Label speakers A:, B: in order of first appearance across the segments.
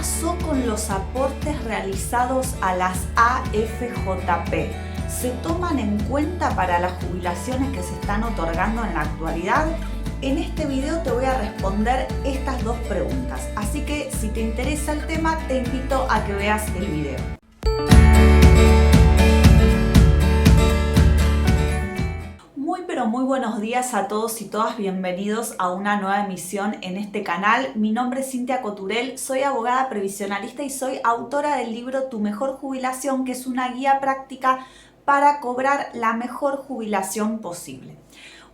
A: pasó con los aportes realizados a las AFJP? ¿Se toman en cuenta para las jubilaciones que se están otorgando en la actualidad? En este video te voy a responder estas dos preguntas, así que si te interesa el tema te invito a que veas el video. Muy buenos días a todos y todas, bienvenidos a una nueva emisión en este canal. Mi nombre es Cintia Coturel, soy abogada previsionalista y soy autora del libro Tu Mejor Jubilación, que es una guía práctica para cobrar la mejor jubilación posible.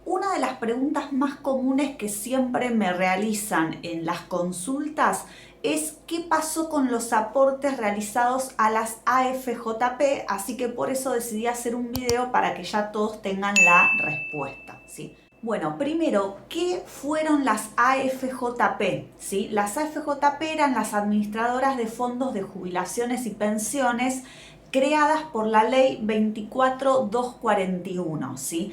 A: Una de las preguntas más comunes que siempre me realizan en las consultas es ¿qué pasó con los aportes realizados a las AFJP? Así que por eso decidí hacer un video para que ya todos tengan la respuesta, ¿sí? Bueno, primero, ¿qué fueron las AFJP? ¿Sí? Las AFJP eran las administradoras de fondos de jubilaciones y pensiones creadas por la ley 24241, ¿sí?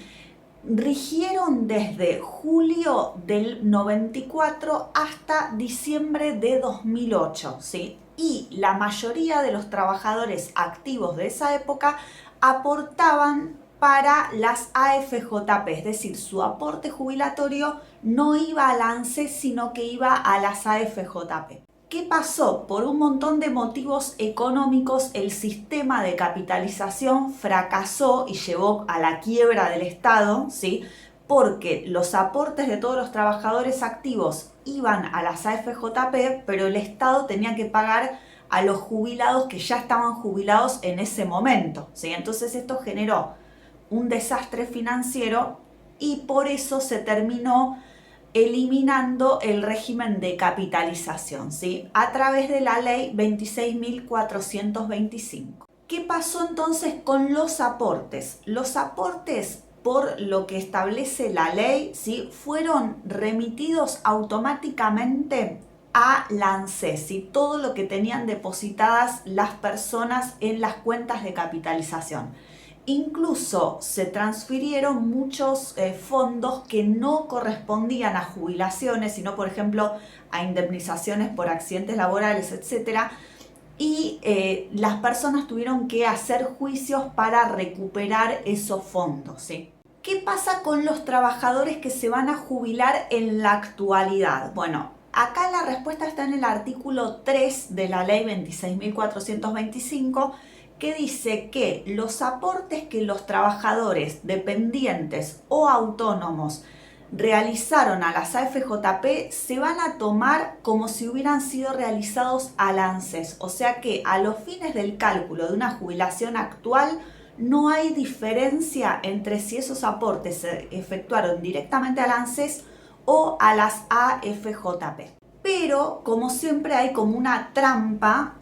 A: Rigieron desde julio del 94 hasta diciembre de 2008, ¿sí? Y la mayoría de los trabajadores activos de esa época aportaban para las AFJP, es decir, su aporte jubilatorio no iba al ANSES, sino que iba a las AFJP. ¿Qué pasó? Por un montón de motivos económicos, el sistema de capitalización fracasó y llevó a la quiebra del Estado, ¿sí? Porque los aportes de todos los trabajadores activos iban a las AFJP, pero el Estado tenía que pagar a los jubilados que ya estaban jubilados en ese momento, ¿sí? Entonces esto generó un desastre financiero y por eso se terminó eliminando el régimen de capitalización, ¿sí? A través de la ley 26.425. ¿Qué pasó entonces con los aportes? Los aportes, por lo que establece la ley, ¿sí?, fueron remitidos automáticamente a la ANSES, ¿sí? Todo lo que tenían depositadas las personas en las cuentas de capitalización. Incluso se transfirieron muchos fondos que no correspondían a jubilaciones, sino por ejemplo a indemnizaciones por accidentes laborales, etc. Y las personas tuvieron que hacer juicios para recuperar esos fondos, ¿sí? ¿Qué pasa con los trabajadores que se van a jubilar en la actualidad? Bueno, acá la respuesta está en el artículo 3 de la ley 26.425, que dice que los aportes que los trabajadores dependientes o autónomos realizaron a las AFJP se van a tomar como si hubieran sido realizados al ANSES. O sea que a los fines del cálculo de una jubilación actual no hay diferencia entre si esos aportes se efectuaron directamente al ANSES o a las AFJP. Pero como siempre hay como una trampa,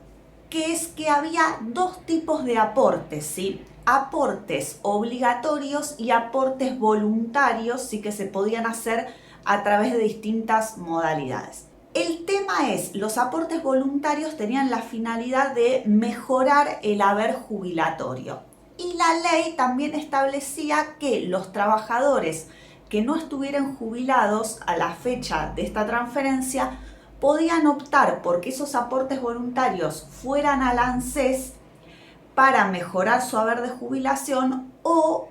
A: que es que había dos tipos de aportes, ¿sí? Aportes obligatorios y aportes voluntarios, sí, que se podían hacer a través de distintas modalidades. El tema es, los aportes voluntarios tenían la finalidad de mejorar el haber jubilatorio. Y la ley también establecía que los trabajadores que no estuvieran jubilados a la fecha de esta transferencia podían optar porque esos aportes voluntarios fueran al ANSES para mejorar su haber de jubilación o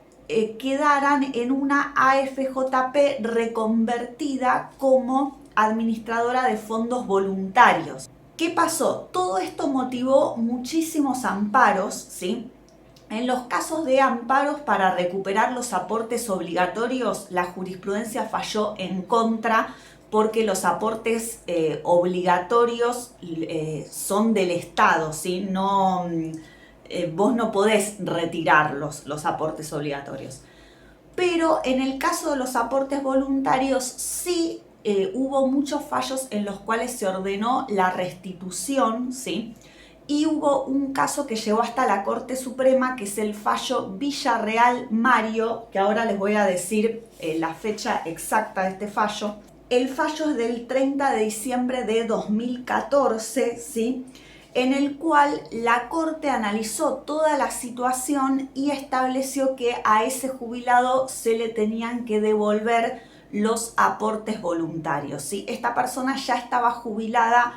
A: quedaran en una AFJP reconvertida como administradora de fondos voluntarios. ¿Qué pasó? Todo esto motivó muchísimos amparos, ¿sí? En los casos de amparos para recuperar los aportes obligatorios, la jurisprudencia falló en contra porque los aportes obligatorios son del Estado, ¿sí? No, vos no podés retirar los aportes obligatorios. Pero en el caso de los aportes voluntarios sí hubo muchos fallos en los cuales se ordenó la restitución, ¿sí? Y hubo un caso que llegó hasta la Corte Suprema, que es el fallo Villarreal Mario, que ahora les voy a decir la fecha exacta de este fallo. El fallo es del 30 de diciembre de 2014, ¿sí? En el cual la Corte analizó toda la situación y estableció que a ese jubilado se le tenían que devolver los aportes voluntarios, ¿sí? Esta persona ya estaba jubilada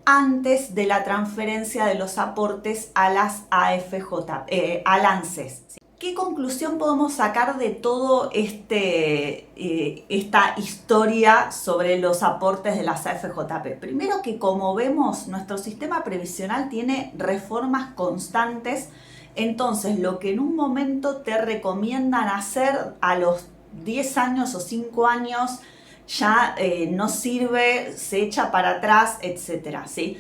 A: antes de la transferencia de los aportes a las al ANSES. ¿Qué conclusión podemos sacar de todo esta historia sobre los aportes de las AFJP? Primero que, como vemos, nuestro sistema previsional tiene reformas constantes, entonces lo que en un momento te recomiendan hacer a los 10 años o 5 años ya no sirve, se echa para atrás, etc. ¿Sí?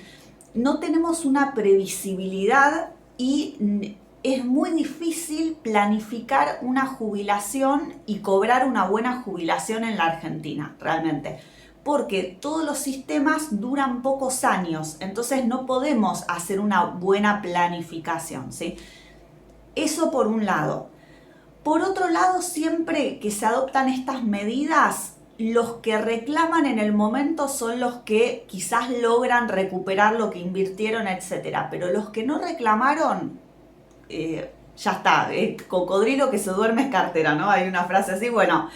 A: No tenemos una previsibilidad y es muy difícil planificar una jubilación y cobrar una buena jubilación en la Argentina, realmente. Porque todos los sistemas duran pocos años, entonces no podemos hacer una buena planificación, ¿sí? Eso por un lado. Por otro lado, siempre que se adoptan estas medidas, los que reclaman en el momento son los que quizás logran recuperar lo que invirtieron, etc. Pero los que no reclamaron, ya está, cocodrilo que se duerme es cartera, ¿no? Hay una frase así, bueno,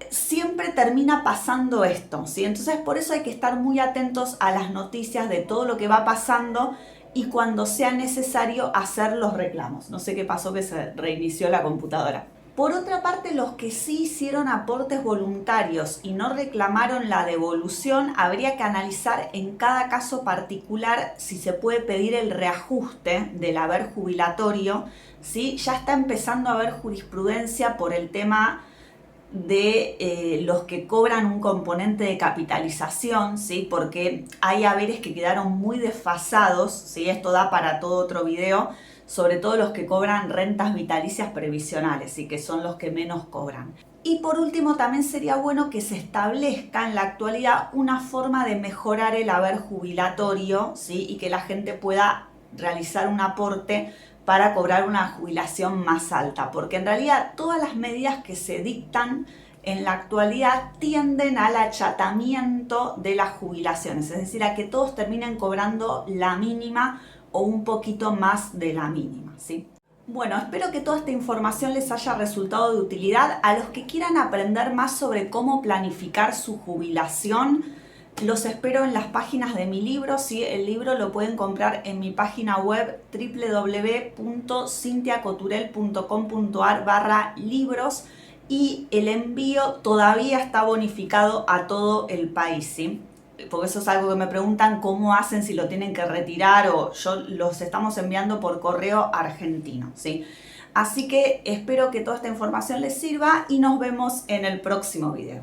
A: siempre termina pasando esto, ¿sí? Entonces por eso hay que estar muy atentos a las noticias de todo lo que va pasando y cuando sea necesario hacer los reclamos. No sé qué pasó, que se reinició la computadora. Por otra parte, los que sí hicieron aportes voluntarios y no reclamaron la devolución, habría que analizar en cada caso particular si se puede pedir el reajuste del haber jubilatorio, ¿sí? Ya está empezando a haber jurisprudencia por el tema de los que cobran un componente de capitalización, ¿sí? Porque hay haberes que quedaron muy desfasados, ¿sí? Esto da para todo otro video, sobre todo los que cobran rentas vitalicias previsionales y que son los que menos cobran. Y por último, también sería bueno que se establezca en la actualidad una forma de mejorar el haber jubilatorio, ¿sí? Y que la gente pueda realizar un aporte para cobrar una jubilación más alta, porque en realidad todas las medidas que se dictan en la actualidad tienden al achatamiento de las jubilaciones, es decir, a que todos terminen cobrando la mínima o un poquito más de la mínima, ¿sí? Bueno, espero que toda esta información les haya resultado de utilidad. A los que quieran aprender más sobre cómo planificar su jubilación, los espero en las páginas de mi libro, ¿sí? El libro lo pueden comprar en mi página web www.cintiacoturel.com.ar/libros y el envío todavía está bonificado a todo el país, ¿sí? Porque eso es algo que me preguntan cómo hacen, si lo tienen que retirar, o yo los estamos enviando por correo argentino, ¿sí? Así que espero que toda esta información les sirva y nos vemos en el próximo video.